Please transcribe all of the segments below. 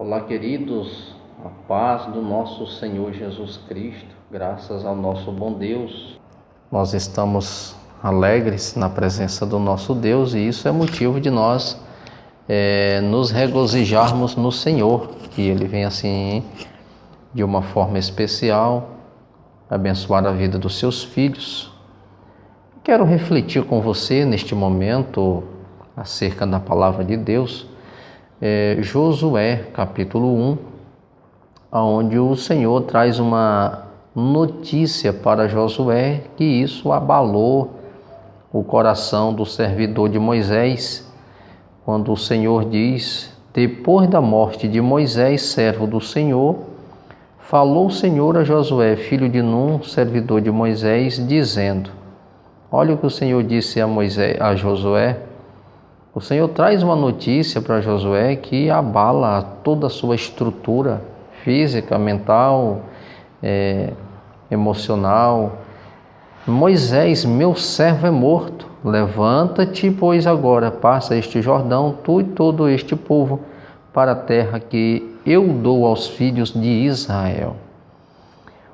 Olá, queridos, a paz do nosso Senhor Jesus Cristo, graças ao nosso bom Deus. Nós estamos alegres na presença do nosso Deus e isso é motivo de nós nos regozijarmos no Senhor. E Ele vem assim, de uma forma especial, abençoar a vida dos seus filhos. Quero refletir com você neste momento acerca da palavra de Deus. Josué, capítulo 1, onde o Senhor traz uma notícia para Josué que isso abalou o coração do servidor de Moisés, quando o Senhor diz: depois da morte de Moisés, servo do Senhor, falou o Senhor a Josué, filho de Num, servidor de Moisés, dizendo: olha o que o Senhor disse a Josué. O Senhor traz uma notícia para Josué que abala toda a sua estrutura física, mental, emocional. Moisés, meu servo é morto. Levanta-te, pois agora passa este Jordão, tu e todo este povo, para a terra que eu dou aos filhos de Israel.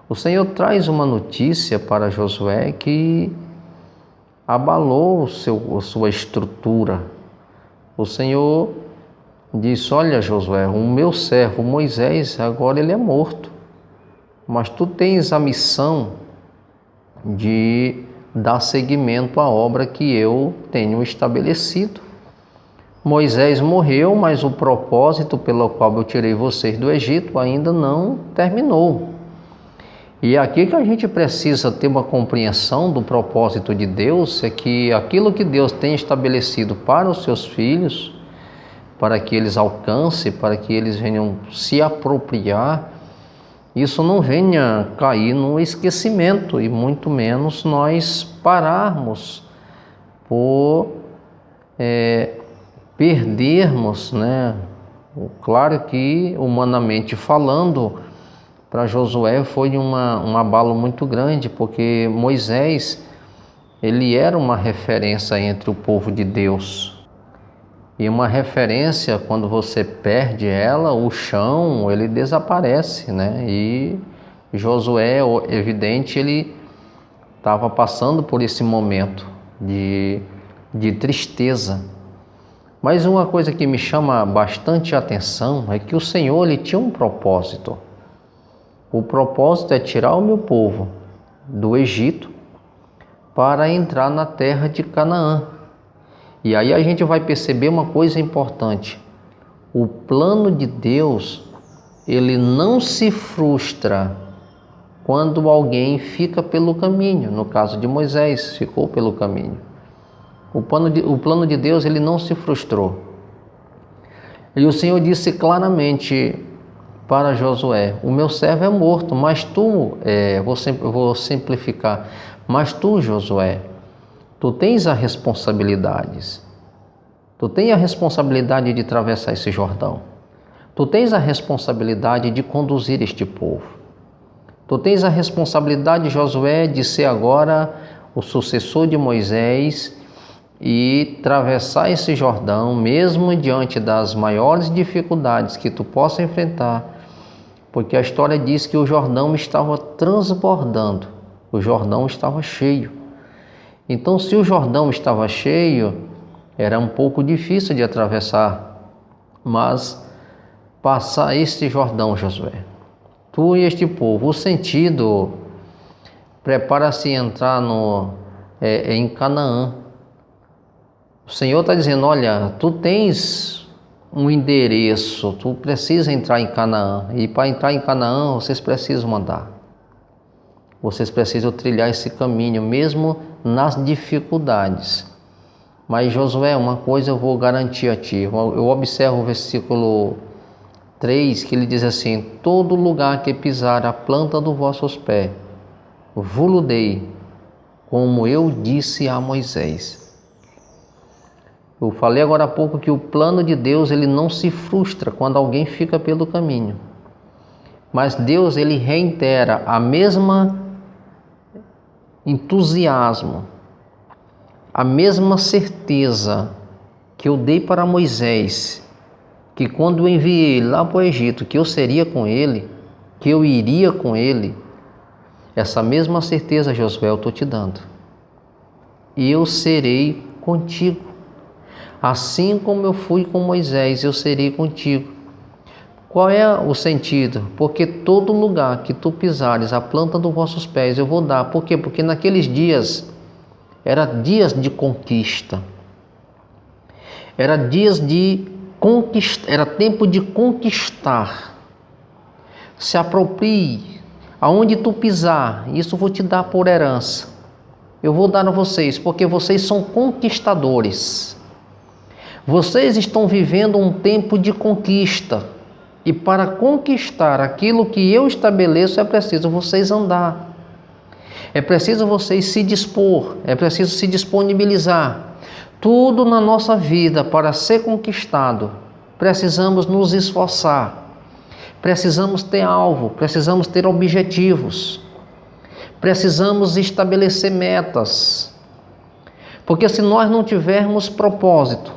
O Senhor traz uma notícia para Josué que abalou a sua estrutura. O Senhor disse: olha, Josué, o meu servo Moisés, agora ele é morto, mas tu tens a missão de dar seguimento à obra que eu tenho estabelecido. Moisés morreu, mas o propósito pelo qual eu tirei vocês do Egito ainda não terminou. E aqui que a gente precisa ter uma compreensão do propósito de Deus é que aquilo que Deus tem estabelecido para os seus filhos, para que eles alcancem, para que eles venham se apropriar, isso não venha cair no esquecimento e muito menos nós pararmos por perdermos, né? Claro que, humanamente falando, para Josué foi um abalo muito grande, porque Moisés, ele era uma referência entre o povo de Deus. E uma referência, quando você perde ela, o chão, ele desaparece, né? E Josué, evidente, ele estava passando por esse momento de tristeza. Mas uma coisa que me chama bastante atenção é que o Senhor, ele tinha um propósito. O propósito é tirar o meu povo do Egito para entrar na terra de Canaã. E aí a gente vai perceber uma coisa importante. O plano de Deus, ele não se frustra quando alguém fica pelo caminho. No caso de Moisés, ficou pelo caminho. O plano de Deus, ele não se frustrou. E o Senhor disse claramente para Josué: o meu servo é morto, mas tu, vou simplificar, mas tu, Josué, tu tens as responsabilidades. Tu tens a responsabilidade de atravessar esse Jordão. Tu tens a responsabilidade de conduzir este povo. Tu tens a responsabilidade, Josué, de ser agora o sucessor de Moisés e atravessar esse Jordão, mesmo diante das maiores dificuldades que tu possa enfrentar, porque a história diz que o Jordão estava transbordando, o Jordão estava cheio. Então, se o Jordão estava cheio, era um pouco difícil de atravessar, mas passar este Jordão, Josué, tu e este povo, o sentido, prepara-se a entrar em Canaã. O Senhor está dizendo: olha, tu tens um endereço, tu precisa entrar em Canaã, e para entrar em Canaã vocês precisam andar. Vocês precisam trilhar esse caminho, mesmo nas dificuldades. Mas Josué, uma coisa eu vou garantir a ti. Eu observo o versículo 3, que ele diz assim: todo lugar que pisar a planta dos vossos pés, vos dei, como eu disse a Moisés. Eu falei agora há pouco que o plano de Deus, ele não se frustra quando alguém fica pelo caminho. Mas Deus, ele reitera a mesma entusiasmo, a mesma certeza que eu dei para Moisés, que quando eu enviei ele lá para o Egito, que eu seria com ele, que eu iria com ele, essa mesma certeza, Josué, eu estou te dando. E eu serei contigo. Assim como eu fui com Moisés, eu serei contigo. Qual é o sentido? Porque todo lugar que tu pisares, a planta dos vossos pés, eu vou dar. Por quê? Porque naqueles dias, era dias de conquista. Era dias de conquista, era tempo de conquistar. Se aproprie. Aonde tu pisar, isso eu vou te dar por herança. Eu vou dar a vocês, porque vocês são conquistadores. Vocês estão vivendo um tempo de conquista. E para conquistar aquilo que eu estabeleço, é preciso vocês andar. É preciso vocês se dispor, é preciso se disponibilizar. Tudo na nossa vida, para ser conquistado, precisamos nos esforçar. Precisamos ter alvo, precisamos ter objetivos. Precisamos estabelecer metas. Porque se nós não tivermos propósito,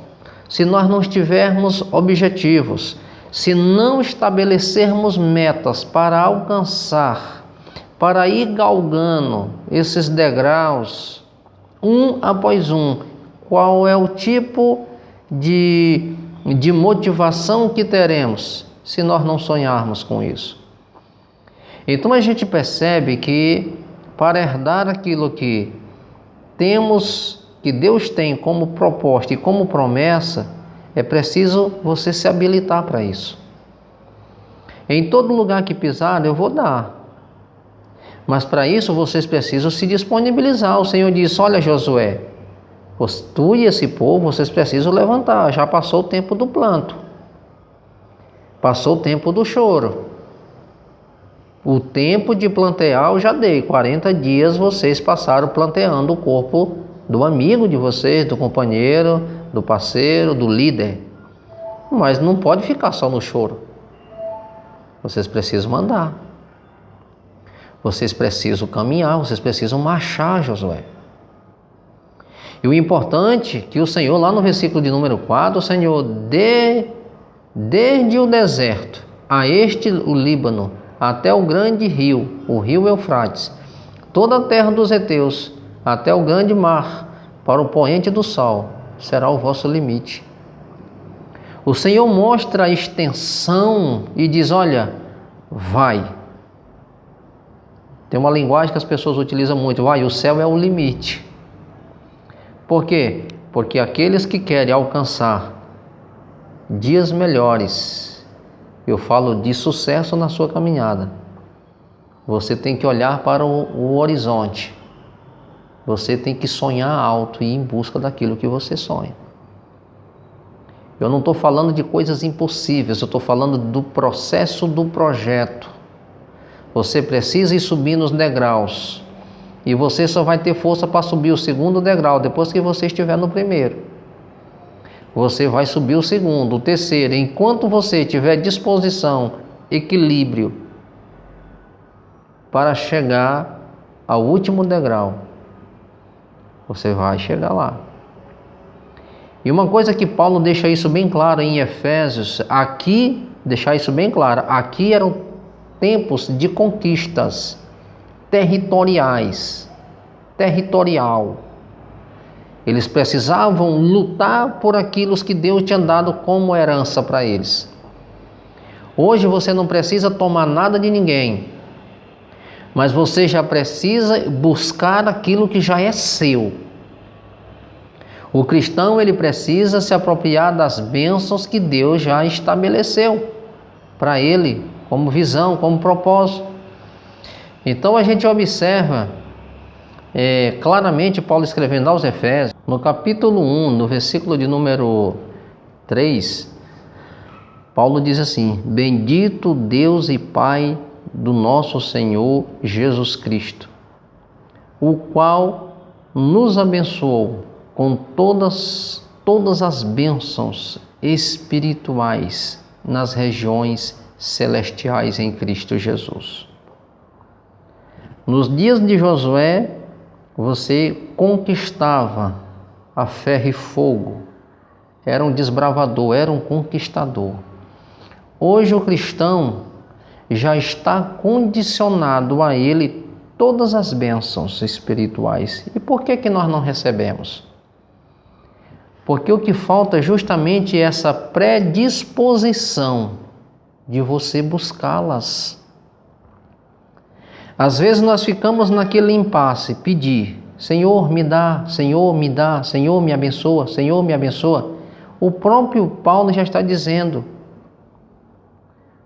se nós não tivermos objetivos, se não estabelecermos metas para alcançar, para ir galgando esses degraus, um após um, qual é o tipo de motivação que teremos se nós não sonharmos com isso? Então a gente percebe que para herdar aquilo que temos, que Deus tem como proposta e como promessa, é preciso você se habilitar para isso. Em todo lugar que pisar, eu vou dar. Mas para isso vocês precisam se disponibilizar. O Senhor disse: olha, Josué, tu e esse povo, vocês precisam levantar. Já passou o tempo do planto. Passou o tempo do choro. O tempo de plantear eu já dei. 40 dias vocês passaram planteando o corpo do amigo de vocês, do companheiro, do parceiro, do líder. Mas não pode ficar só no choro. Vocês precisam andar. Vocês precisam caminhar, vocês precisam marchar, Josué. E o importante é que o Senhor, lá no versículo de número 4, o Senhor, desde o deserto a o Líbano, até o grande rio, o rio Eufrates, toda a terra dos heteus, até o grande mar, para o poente do sol, será o vosso limite. O Senhor mostra a extensão e diz: olha, vai. Tem uma linguagem que as pessoas utilizam muito: vai, o céu é o limite. Por quê? Porque aqueles que querem alcançar dias melhores, eu falo de sucesso na sua caminhada, você tem que olhar para o horizonte. Você tem que sonhar alto e ir em busca daquilo que você sonha. Eu não estou falando de coisas impossíveis, eu estou falando do processo do projeto. Você precisa ir subir nos degraus. E você só vai ter força para subir o segundo degrau depois que você estiver no primeiro. Você vai subir o segundo, o terceiro. Enquanto você tiver disposição, equilíbrio para chegar ao último degrau, você vai chegar lá. E uma coisa que Paulo deixa isso bem claro em Efésios, aqui, deixar isso bem claro, aqui eram tempos de conquistas territorial. Eles precisavam lutar por aquilo que Deus tinha dado como herança para eles. Hoje você não precisa tomar nada de ninguém, mas você já precisa buscar aquilo que já é seu. O cristão, ele precisa se apropriar das bênçãos que Deus já estabeleceu para ele, como visão, como propósito. Então a gente observa claramente Paulo escrevendo aos Efésios, no capítulo 1, no versículo de número 3, Paulo diz assim: bendito Deus e Pai do nosso Senhor Jesus Cristo, o qual nos abençoou com todas as bênçãos espirituais nas regiões celestiais em Cristo Jesus. Nos dias de Josué, você conquistava a ferro e fogo, era um desbravador, era um conquistador. Hoje o cristão já está condicionado a ele todas as bênçãos espirituais. E por que nós não recebemos? Porque o que falta é justamente essa predisposição de você buscá-las. Às vezes nós ficamos naquele impasse, pedir, Senhor me dá, Senhor me dá, Senhor me abençoa, Senhor me abençoa. O próprio Paulo já está dizendo,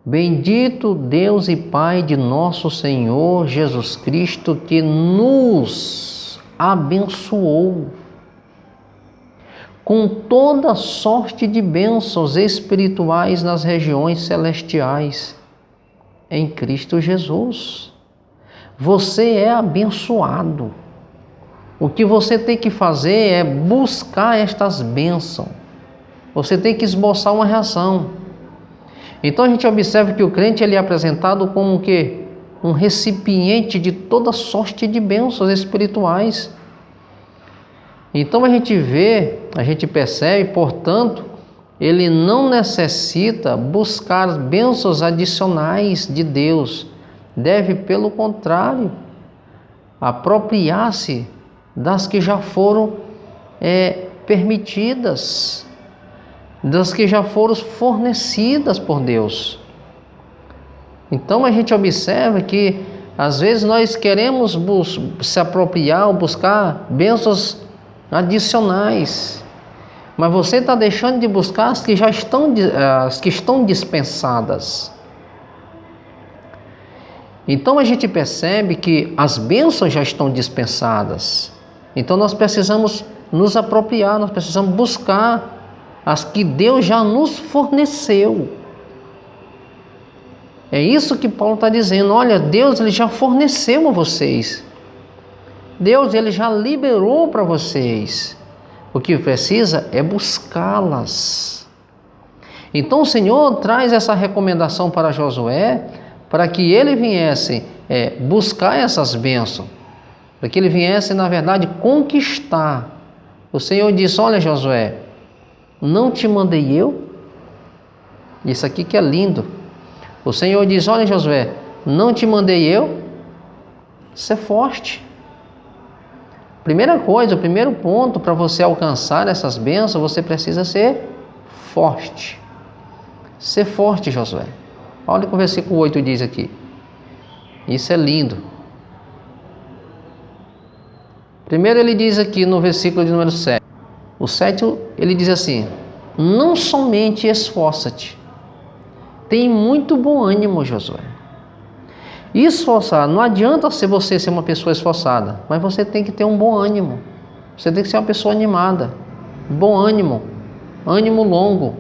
bendito Deus e Pai de nosso Senhor Jesus Cristo, que nos abençoou com toda sorte de bênçãos espirituais nas regiões celestiais, em Cristo Jesus. Você é abençoado. O que você tem que fazer é buscar estas bênçãos. Você tem que esboçar uma reação. Então a gente observa que o crente ele é apresentado como o quê? Um recipiente de toda sorte de bênçãos espirituais. Então a gente percebe, portanto, ele não necessita buscar bênçãos adicionais de Deus. Deve, pelo contrário, apropriar-se das que já foram permitidas, das que já foram fornecidas por Deus. Então a gente observa que às vezes nós queremos se apropriar ou buscar bênçãos adicionais, mas você está deixando de buscar as que estão dispensadas. Então a gente percebe que as bênçãos já estão dispensadas. Então nós precisamos nos apropriar, nós precisamos buscar as que Deus já nos forneceu. É isso que Paulo está dizendo. Olha, Deus ele já forneceu a vocês. Deus ele já liberou para vocês. O que precisa é buscá-las. Então o Senhor traz essa recomendação para Josué, para que ele viesse buscar essas bênçãos, para que ele viesse, na verdade, conquistar. O Senhor disse, olha Josué, não te mandei eu? Isso aqui que é lindo. O Senhor diz, olha Josué, não te mandei eu? Ser forte. Primeira coisa, o primeiro ponto para você alcançar essas bênçãos, você precisa ser forte. Ser forte, Josué. Olha o que o versículo 8 diz aqui. Isso é lindo. Primeiro ele diz aqui no versículo de número 7. O 7 ele diz assim, não somente esforça-te, tem muito bom ânimo, Josué. Esforçar, não adianta você ser uma pessoa esforçada, mas você tem que ter um bom ânimo. Você tem que ser uma pessoa animada, bom ânimo, ânimo longo.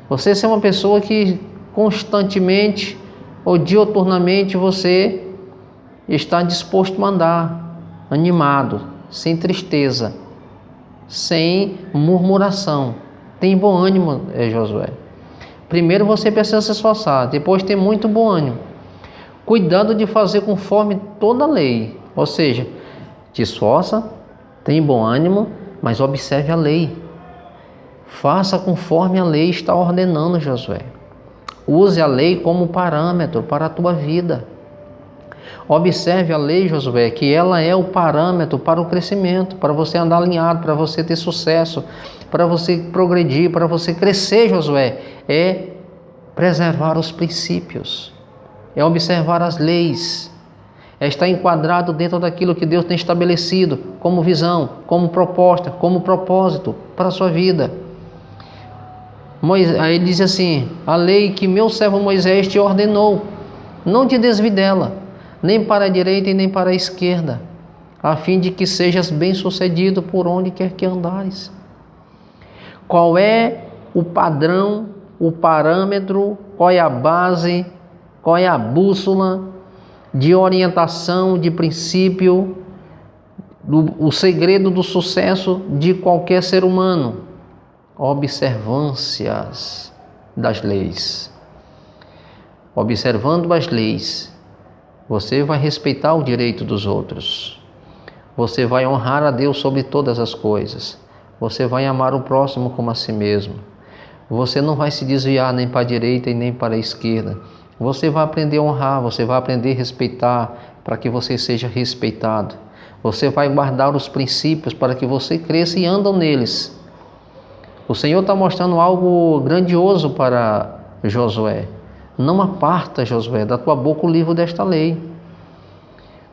Você ser uma pessoa que constantemente ou dioturnamente você está disposto a andar, animado, sem tristeza, sem murmuração. Tem bom ânimo, Josué. Primeiro você precisa se esforçar, depois ter muito bom ânimo. Cuidado de fazer conforme toda a lei, ou seja, te esforça, tem bom ânimo, mas observe a lei. Faça conforme a lei está ordenando, Josué. Use a lei como parâmetro para a tua vida. Observe a lei, Josué, que ela é o parâmetro para o crescimento, para você andar alinhado, para você ter sucesso, para você progredir, para você crescer, Josué. É preservar os princípios, é observar as leis, é estar enquadrado dentro daquilo que Deus tem estabelecido como visão, como proposta, como propósito para a sua vida. Aí ele diz assim, a lei que meu servo Moisés te ordenou, não te desvie dela, nem para a direita e nem para a esquerda, a fim de que sejas bem-sucedido por onde quer que andares. Qual é o padrão, o parâmetro, qual é a base, qual é a bússola de orientação, de princípio, o segredo do sucesso de qualquer ser humano? Observâncias das leis. Observando as leis, você vai respeitar o direito dos outros. Você vai honrar a Deus sobre todas as coisas. Você vai amar o próximo como a si mesmo. Você não vai se desviar nem para a direita e nem para a esquerda. Você vai aprender a honrar, você vai aprender a respeitar para que você seja respeitado. Você vai guardar os princípios para que você cresça e ande neles. O Senhor está mostrando algo grandioso para Josué. Não aparta, Josué, da tua boca o livro desta lei.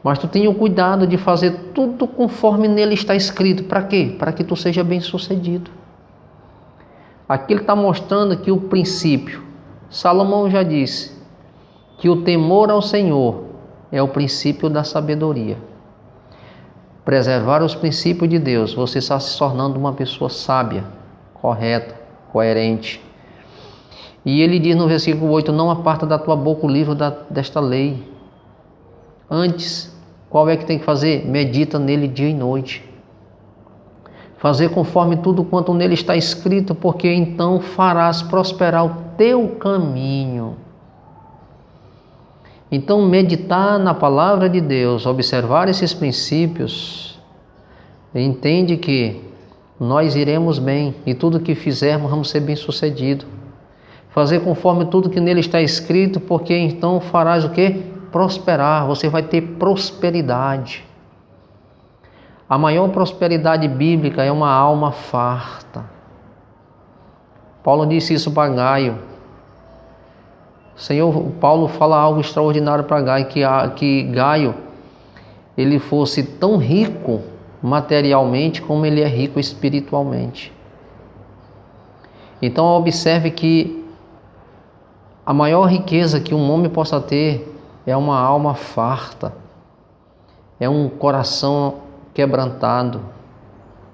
Mas tu tenha o cuidado de fazer tudo conforme nele está escrito. Para quê? Para que tu seja bem sucedido. Aqui ele está mostrando que o princípio, Salomão já disse, que o temor ao Senhor é o princípio da sabedoria. Preservar os princípios de Deus, você está se tornando uma pessoa sábia, correta, coerente. E ele diz no versículo 8, não aparta da tua boca o livro desta lei. Antes, qual é que tem que fazer? Medita nele dia e noite. Fazer conforme tudo quanto nele está escrito, porque então farás prosperar o teu caminho. Então, meditar na palavra de Deus, observar esses princípios, entende que nós iremos bem e tudo que fizermos vamos ser bem-sucedidos. Fazer conforme tudo que nele está escrito, porque então farás o quê? Prosperar, você vai ter prosperidade. A maior prosperidade bíblica é uma alma farta. Paulo disse isso para Gaio. Paulo fala algo extraordinário para Gaio, que Gaio ele fosse tão rico materialmente como ele é rico espiritualmente. Então observe que a maior riqueza que um homem possa ter é uma alma farta, é um coração quebrantado,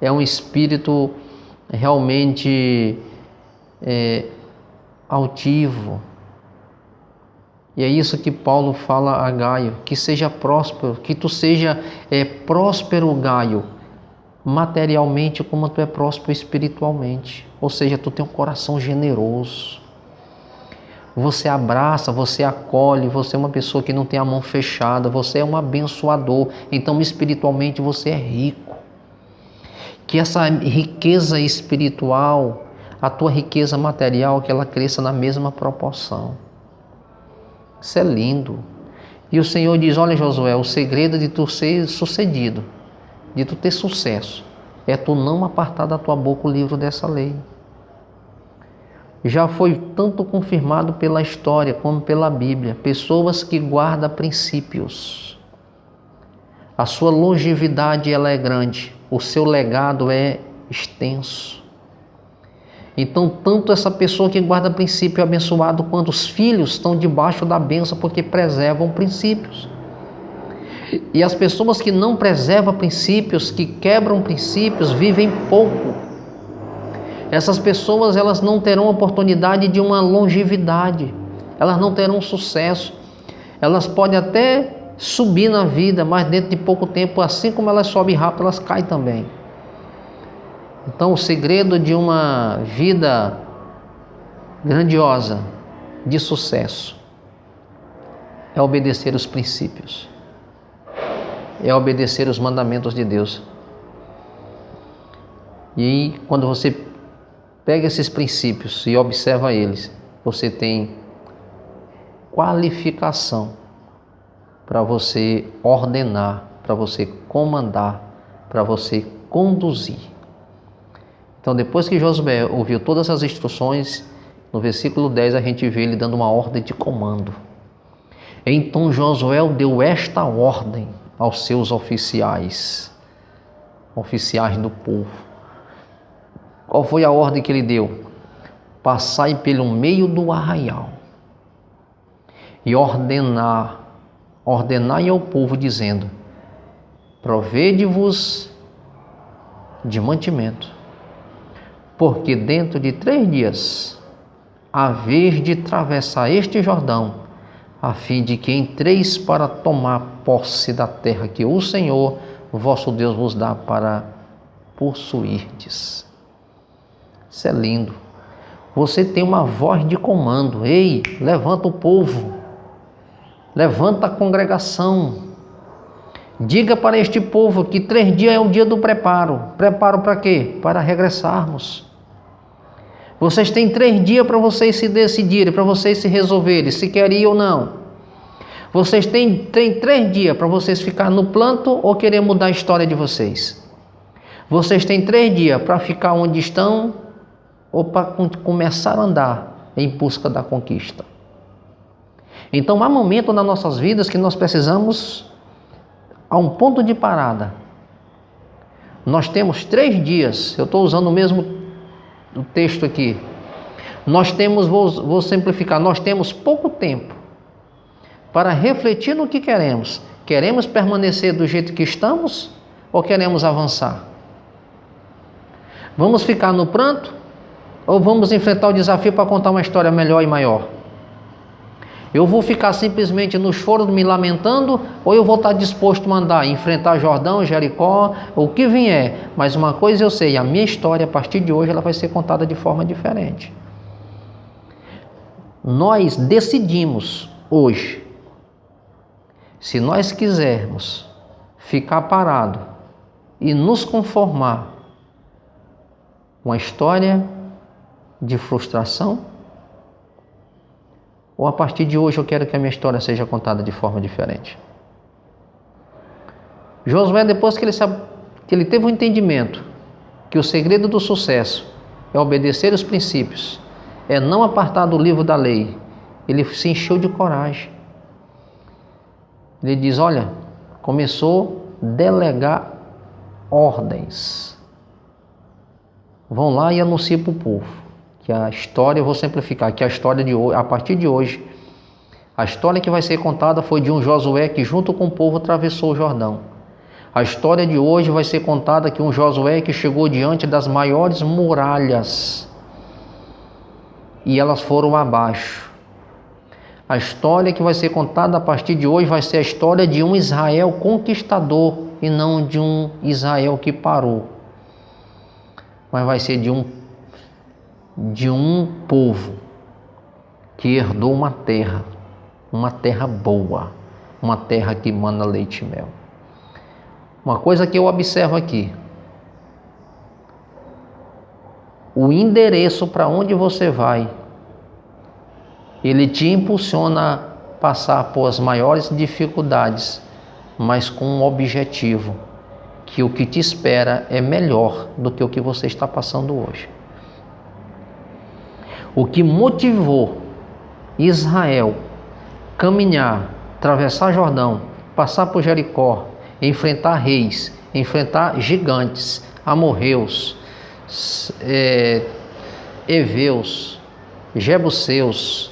é um espírito realmente altivo. E é isso que Paulo fala a Gaio, que seja próspero, que tu seja próspero, Gaio, materialmente como tu é próspero espiritualmente. Ou seja, tu tem um coração generoso. Você abraça, você acolhe, você é uma pessoa que não tem a mão fechada, você é um abençoador, então espiritualmente você é rico. Que essa riqueza espiritual, a tua riqueza material, que ela cresça na mesma proporção. Isso é lindo. E o Senhor diz, olha Josué, o segredo de tu ser sucedido, de tu ter sucesso, é tu não apartar da tua boca o livro dessa lei. Já foi tanto confirmado pela história como pela Bíblia, pessoas que guardam princípios. A sua longevidade ela é grande, o seu legado é extenso. Então, tanto essa pessoa que guarda princípio é abençoado, quanto os filhos estão debaixo da bênção porque preservam princípios. E as pessoas que não preservam princípios, que quebram princípios, vivem pouco. Essas pessoas elas não terão oportunidade de uma longevidade, elas não terão sucesso, elas podem até subir na vida, mas dentro de pouco tempo, assim como elas sobem rápido, elas caem também. Então o segredo de uma vida grandiosa, de sucesso, é obedecer os princípios, é obedecer os mandamentos de Deus. E quando você pega esses princípios e observa eles, você tem qualificação para você ordenar, para você comandar, para você conduzir. Então, depois que Josué ouviu todas as instruções, no versículo 10 a gente vê ele dando uma ordem de comando. Então Josué deu esta ordem aos seus oficiais do povo. Qual foi a ordem que ele deu? Passai pelo meio do arraial e ordenai ao povo, dizendo: provede-vos de mantimento, porque dentro de 3 dias haveis de atravessar este Jordão, a fim de que entreis para tomar posse da terra que o Senhor, vosso Deus, vos dá para possuirdes. Isso é lindo. Você tem uma voz de comando. Ei, levanta o povo, levanta a congregação. Diga para este povo que 3 dias é o dia do preparo. Preparo para quê? Para regressarmos. Vocês têm 3 dias para vocês se decidirem, para vocês se resolverem, se querem ir ou não. Vocês têm 3 dias para vocês ficar no planto ou querer mudar a história de vocês. Vocês têm 3 dias para ficar onde estão ou para começar a andar em busca da conquista. Então há momentos nas nossas vidas que nós precisamos a um ponto de parada. Nós temos 3 dias, eu estou usando o mesmo texto aqui. Nós temos, vou simplificar, nós temos pouco tempo para refletir no que queremos. Queremos permanecer do jeito que estamos ou queremos avançar? Vamos ficar no pranto ou vamos enfrentar o desafio para contar uma história melhor e maior? Eu vou ficar simplesmente nos choros me lamentando ou eu vou estar disposto a andar, enfrentar Jordão, Jericó, o que vier? Mas uma coisa eu sei, a minha história a partir de hoje ela vai ser contada de forma diferente. Nós decidimos hoje, se nós quisermos ficar parado e nos conformar uma história de frustração, ou a partir de hoje eu quero que a minha história seja contada de forma diferente. Josué, depois que ele teve um entendimento que o segredo do sucesso é obedecer os princípios, é não apartar do livro da lei, ele se encheu de coragem. Ele diz, olha, começou a delegar ordens. Vão lá e anunciem para o povo que a história, eu vou simplificar, que a história de hoje, a partir de hoje, a história que vai ser contada foi de um Josué que junto com o povo atravessou o Jordão. A história de hoje vai ser contada que um Josué que chegou diante das maiores muralhas e elas foram abaixo. A história que vai ser contada a partir de hoje vai ser a história de um Israel conquistador e não de um Israel que parou. Mas vai ser de um povo que herdou uma terra boa, uma terra que mana leite e mel. Uma coisa que eu observo aqui, o endereço para onde você vai, ele te impulsiona a passar por as maiores dificuldades, mas com um objetivo, que o que te espera é melhor do que o que você está passando hoje. O que motivou Israel caminhar, atravessar Jordão, passar por Jericó, enfrentar reis, enfrentar gigantes, amorreus, heveus, jebuseus,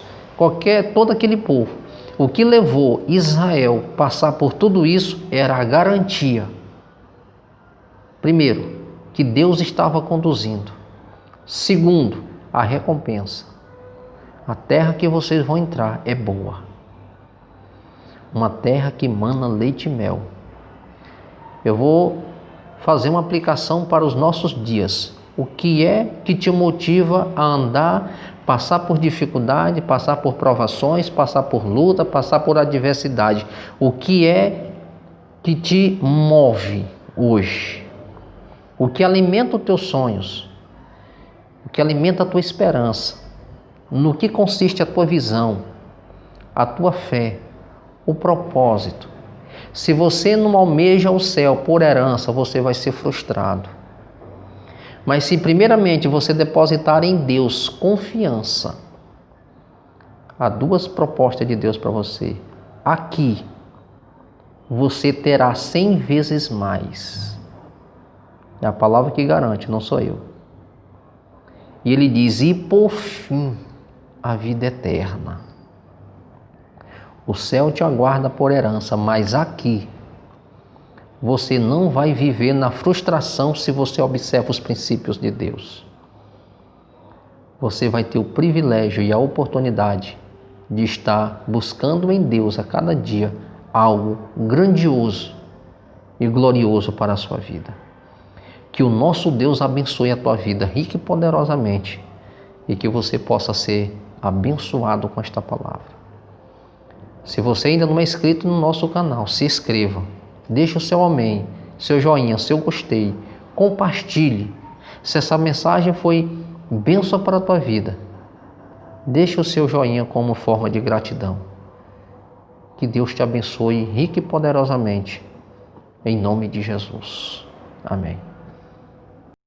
todo aquele povo. O que levou Israel a passar por tudo isso era a garantia. Primeiro, que Deus estava conduzindo. Segundo, a recompensa. A terra que vocês vão entrar é boa. Uma terra que mana leite e mel. Eu vou fazer uma aplicação para os nossos dias. O que é que te motiva a andar, passar por dificuldade, passar por provações, passar por luta, passar por adversidade? O que é que te move hoje? O que alimenta os teus sonhos? O que alimenta a tua esperança? No que consiste a tua visão, a tua fé, o propósito? Se você não almeja o céu por herança, você vai ser frustrado. Mas se primeiramente você depositar em Deus confiança, há 2 propostas de Deus para você. Aqui, você terá 100 vezes mais. É a palavra que garante, não sou eu. E ele diz, e por fim, a vida eterna. O céu te aguarda por herança, mas aqui você não vai viver na frustração se você observa os princípios de Deus. Você vai ter o privilégio e a oportunidade de estar buscando em Deus a cada dia algo grandioso e glorioso para a sua vida. Que o nosso Deus abençoe a tua vida rica e poderosamente e que você possa ser abençoado com esta palavra. Se você ainda não é inscrito no nosso canal, se inscreva, deixe o seu amém, seu joinha, seu gostei, compartilhe. Se essa mensagem foi bênção para a tua vida. Deixa o seu joinha como forma de gratidão. Que Deus te abençoe rica e poderosamente. Em nome de Jesus. Amém.